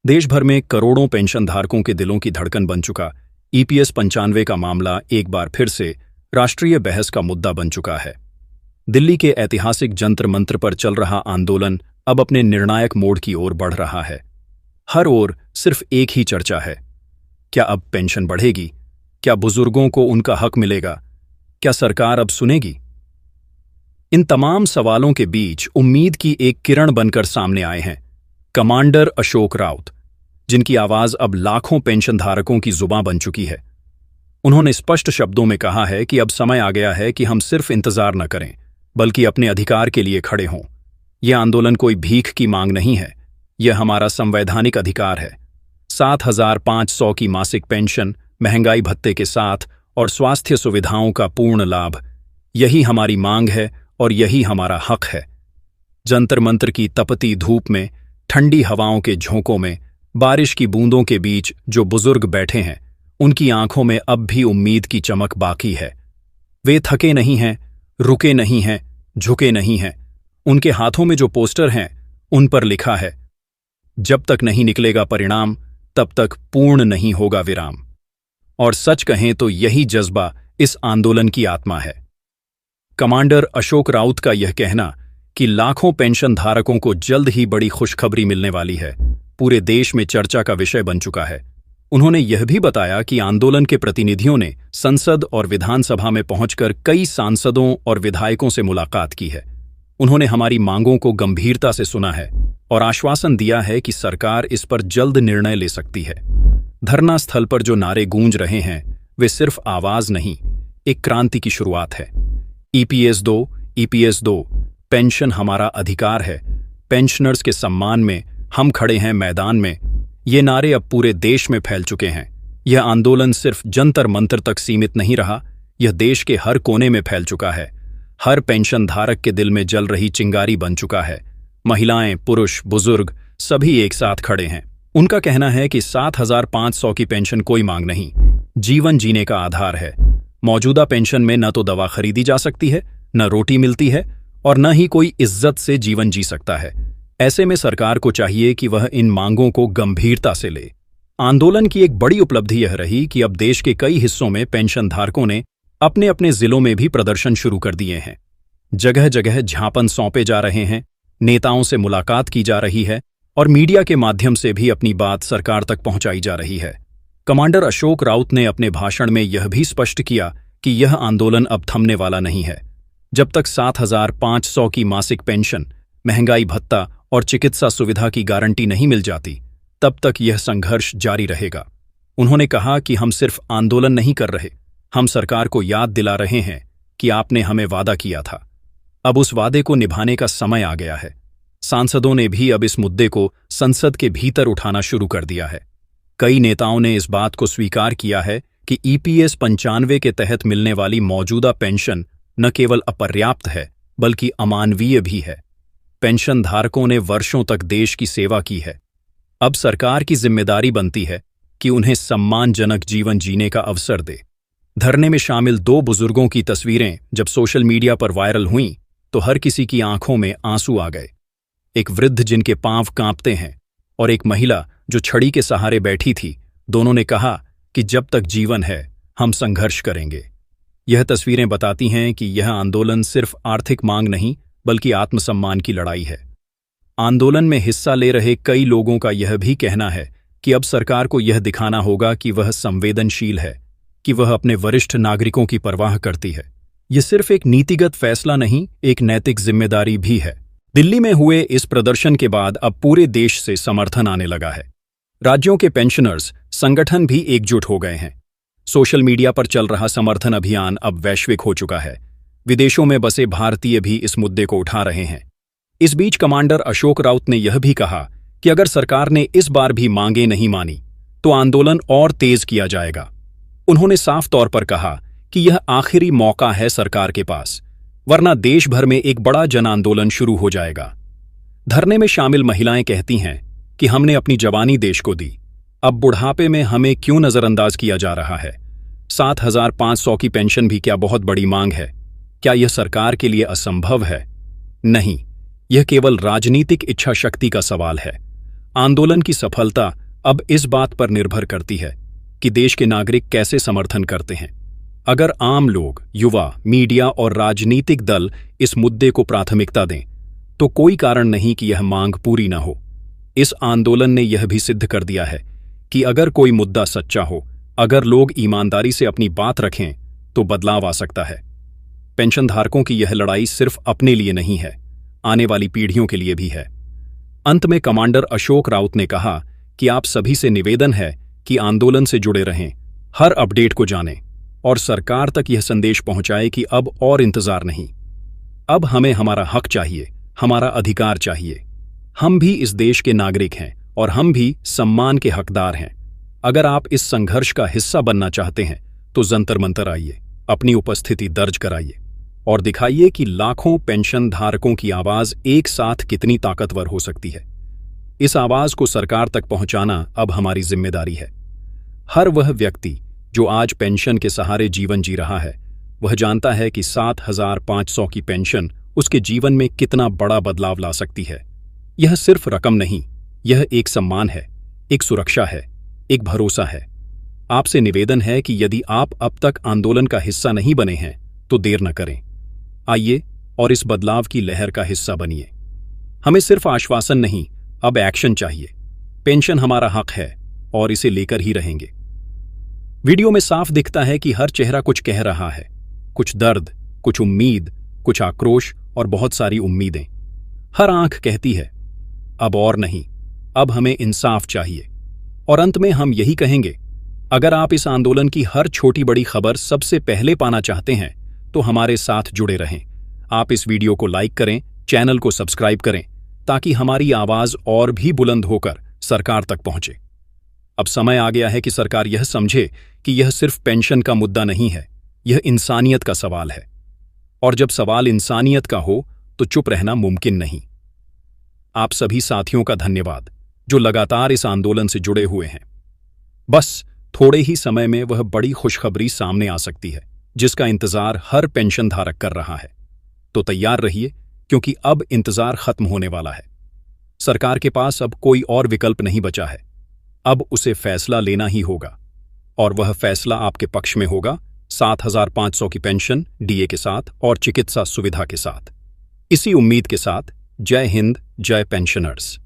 देश भर में करोड़ों पेंशनधारकों के दिलों की धड़कन बन चुका ईपीएस 95 का मामला एक बार फिर से राष्ट्रीय बहस का मुद्दा बन चुका है। दिल्ली के ऐतिहासिक जंतर मंत्र पर चल रहा आंदोलन अब अपने निर्णायक मोड़ की ओर बढ़ रहा है। हर ओर सिर्फ एक ही चर्चा है, क्या अब पेंशन बढ़ेगी? क्या बुजुर्गों को उनका हक मिलेगा? क्या सरकार अब सुनेगी? इन तमाम सवालों के बीच उम्मीद की एक किरण बनकर सामने आए हैं कमांडर अशोक राउत, जिनकी आवाज अब लाखों पेंशनधारकों की जुबां बन चुकी है। उन्होंने स्पष्ट शब्दों में कहा है कि अब समय आ गया है कि हम सिर्फ इंतजार न करें, बल्कि अपने अधिकार के लिए खड़े हों। यह आंदोलन कोई भीख की मांग नहीं है, यह हमारा संवैधानिक अधिकार है। 7,500 की मासिक पेंशन, महंगाई भत्ते के साथ और स्वास्थ्य सुविधाओं का पूर्ण लाभ, यही हमारी मांग है और यही हमारा हक है। जंतर मंतर की तपती धूप में, ठंडी हवाओं के झोंकों में, बारिश की बूंदों के बीच जो बुजुर्ग बैठे हैं, उनकी आंखों में अब भी उम्मीद की चमक बाकी है। वे थके नहीं हैं, रुके नहीं हैं, झुके नहीं हैं। उनके हाथों में जो पोस्टर हैं, उन पर लिखा है, जब तक नहीं निकलेगा परिणाम, तब तक पूर्ण नहीं होगा विराम। और सच कहें तो यही जज्बा इस आंदोलन की आत्मा है। कमांडर अशोक राउत का यह कहना कि लाखों पेंशन धारकों को जल्द ही बड़ी खुशखबरी मिलने वाली है, पूरे देश में चर्चा का विषय बन चुका है। उन्होंने यह भी बताया कि आंदोलन के प्रतिनिधियों ने संसद और विधानसभा में पहुंचकर कई सांसदों और विधायकों से मुलाकात की है। उन्होंने हमारी मांगों को गंभीरता से सुना है और आश्वासन दिया है कि सरकार इस पर जल्द निर्णय ले सकती है। धरना स्थल पर जो नारे गूंज रहे हैं, वे सिर्फ आवाज नहीं, एक क्रांति की शुरुआत है। ईपीएस 2, ईपीएस 2, पेंशन हमारा अधिकार है, पेंशनर्स के सम्मान में हम खड़े हैं मैदान में। ये नारे अब पूरे देश में फैल चुके हैं। यह आंदोलन सिर्फ जंतर मंतर तक सीमित नहीं रहा, यह देश के हर कोने में फैल चुका है। हर पेंशन धारक के दिल में जल रही चिंगारी बन चुका है। महिलाएं, पुरुष, बुजुर्ग सभी एक साथ खड़े हैं। उनका कहना है कि 7,500 की पेंशन कोई मांग नहीं, जीवन जीने का आधार है। मौजूदा पेंशन में न तो दवा खरीदी जा सकती है, न रोटी मिलती है और न ही कोई इज्जत से जीवन जी सकता है। ऐसे में सरकार को चाहिए कि वह इन मांगों को गंभीरता से ले। आंदोलन की एक बड़ी उपलब्धि यह रही कि अब देश के कई हिस्सों में पेंशन धारकों ने अपने अपने जिलों में भी प्रदर्शन शुरू कर दिए हैं। जगह जगह ज्ञापन सौंपे जा रहे हैं, नेताओं से मुलाकात की जा रही है और मीडिया के माध्यम से भी अपनी बात सरकार तक पहुंचाई जा रही है। कमांडर अशोक राउत ने अपने भाषण में यह भी स्पष्ट किया कि यह आंदोलन अब थमने वाला नहीं है। जब तक 7,500 की मासिक पेंशन, महंगाई भत्ता और चिकित्सा सुविधा की गारंटी नहीं मिल जाती, तब तक यह संघर्ष जारी रहेगा। उन्होंने कहा कि हम सिर्फ आंदोलन नहीं कर रहे, हम सरकार को याद दिला रहे हैं कि आपने हमें वादा किया था। अब उस वादे को निभाने का समय आ गया है। सांसदों ने भी अब इस मुद्दे को संसद के भीतर उठाना शुरू कर दिया है। कई नेताओं ने इस बात को स्वीकार किया है कि ईपीएस 95 के तहत मिलने वाली मौजूदा पेंशन न केवल अपर्याप्त है, बल्कि अमानवीय भी है। पेंशन धारकों ने वर्षों तक देश की सेवा की है। अब सरकार की जिम्मेदारी बनती है कि उन्हें सम्मानजनक जीवन जीने का अवसर दे। धरने में शामिल 2 बुजुर्गों की तस्वीरें जब सोशल मीडिया पर वायरल हुईं, तो हर किसी की आंखों में आंसू आ गए। एक वृद्ध जिनके पांव कांपते हैं और एक महिला जो छड़ी के सहारे बैठी थी, दोनों ने कहा कि जब तक जीवन है, हम संघर्ष करेंगे। यह तस्वीरें बताती हैं कि यह आंदोलन सिर्फ आर्थिक मांग नहीं, बल्कि आत्मसम्मान की लड़ाई है। आंदोलन में हिस्सा ले रहे कई लोगों का यह भी कहना है कि अब सरकार को यह दिखाना होगा कि वह संवेदनशील है, कि वह अपने वरिष्ठ नागरिकों की परवाह करती है। यह सिर्फ एक नीतिगत फैसला नहीं, एक नैतिक जिम्मेदारी भी है। दिल्ली में हुए इस प्रदर्शन के बाद अब पूरे देश से समर्थन आने लगा है। राज्यों के पेंशनर्स संगठन भी एकजुट हो गए हैं। सोशल मीडिया पर चल रहा समर्थन अभियान अब वैश्विक हो चुका है। विदेशों में बसे भारतीय भी इस मुद्दे को उठा रहे हैं। इस बीच कमांडर अशोक राउत ने यह भी कहा कि अगर सरकार ने इस बार भी मांगें नहीं मानी, तो आंदोलन और तेज किया जाएगा। उन्होंने साफ तौर पर कहा कि यह आखिरी मौका है सरकार के पास, वरना देश भर में एक बड़ा जन आंदोलन शुरू हो जाएगा। धरने में शामिल महिलाएं कहती हैं कि हमने अपनी जवानी देश को दी, अब बुढ़ापे में हमें क्यों नजरअंदाज किया जा रहा है। 7,500 की पेंशन भी क्या बहुत बड़ी मांग है? क्या यह सरकार के लिए असंभव है? नहीं, यह केवल राजनीतिक इच्छा शक्ति का सवाल है। आंदोलन की सफलता अब इस बात पर निर्भर करती है कि देश के नागरिक कैसे समर्थन करते हैं। अगर आम लोग, युवा, मीडिया और राजनीतिक दल इस मुद्दे को प्राथमिकता दें, तो कोई कारण नहीं कि यह मांग पूरी न हो। इस आंदोलन ने यह भी सिद्ध कर दिया है कि अगर कोई मुद्दा सच्चा हो, अगर लोग ईमानदारी से अपनी बात रखें, तो बदलाव आ सकता है। पेंशनधारकों की यह लड़ाई सिर्फ अपने लिए नहीं है, आने वाली पीढ़ियों के लिए भी है। अंत में कमांडर अशोक राउत ने कहा कि आप सभी से निवेदन है कि आंदोलन से जुड़े रहें, हर अपडेट को जानें और सरकार तक यह संदेश पहुंचाए कि अब और इंतजार नहीं। अब हमें हमारा हक चाहिए, हमारा अधिकार चाहिए। हम भी इस देश के नागरिक हैं और हम भी सम्मान के हकदार हैं। अगर आप इस संघर्ष का हिस्सा बनना चाहते हैं तो जंतर मंतर आइए, अपनी उपस्थिति दर्ज कराइए और दिखाइए कि लाखों पेंशन धारकों की आवाज एक साथ कितनी ताकतवर हो सकती है। इस आवाज को सरकार तक पहुंचाना अब हमारी जिम्मेदारी है। हर वह व्यक्ति जो आज पेंशन के सहारे जीवन जी रहा है, वह जानता है कि 7,500 की पेंशन उसके जीवन में कितना बड़ा बदलाव ला सकती है। यह सिर्फ रकम नहीं, यह एक सम्मान है, एक सुरक्षा है, एक भरोसा है। आपसे निवेदन है कि यदि आप अब तक आंदोलन का हिस्सा नहीं बने हैं, तो देर न करें। आइए और इस बदलाव की लहर का हिस्सा बनिए। हमें सिर्फ आश्वासन नहीं, अब एक्शन चाहिए। पेंशन हमारा हक है और इसे लेकर ही रहेंगे। वीडियो में साफ दिखता है कि हर चेहरा कुछ कह रहा है, कुछ दर्द, कुछ उम्मीद, कुछ आक्रोश और बहुत सारी उम्मीदें। हर आंख कहती है, अब और नहीं, अब हमें इंसाफ चाहिए। और अंत में हम यही कहेंगे, अगर आप इस आंदोलन की हर छोटी बड़ी खबर सबसे पहले पाना चाहते हैं, तो हमारे साथ जुड़े रहें। आप इस वीडियो को लाइक करें, चैनल को सब्सक्राइब करें, ताकि हमारी आवाज और भी बुलंद होकर सरकार तक पहुंचे। अब समय आ गया है कि सरकार यह समझे कि यह सिर्फ पेंशन का मुद्दा नहीं है, यह इंसानियत का सवाल है। और जब सवाल इंसानियत का हो, तो चुप रहना मुमकिन नहीं। आप सभी साथियों का धन्यवाद, जो लगातार इस आंदोलन से जुड़े हुए हैं। बस थोड़े ही समय में वह बड़ी खुशखबरी सामने आ सकती है, जिसका इंतजार हर पेंशन धारक कर रहा है। तो तैयार रहिए, क्योंकि अब इंतजार खत्म होने वाला है। सरकार के पास अब कोई और विकल्प नहीं बचा है। अब उसे फैसला लेना ही होगा, और वह फैसला आपके पक्ष में होगा। 7,500 की पेंशन डीए के साथ और चिकित्सा सुविधा के साथ। इसी उम्मीद के साथ, जय हिंद, जय पेंशनर्स।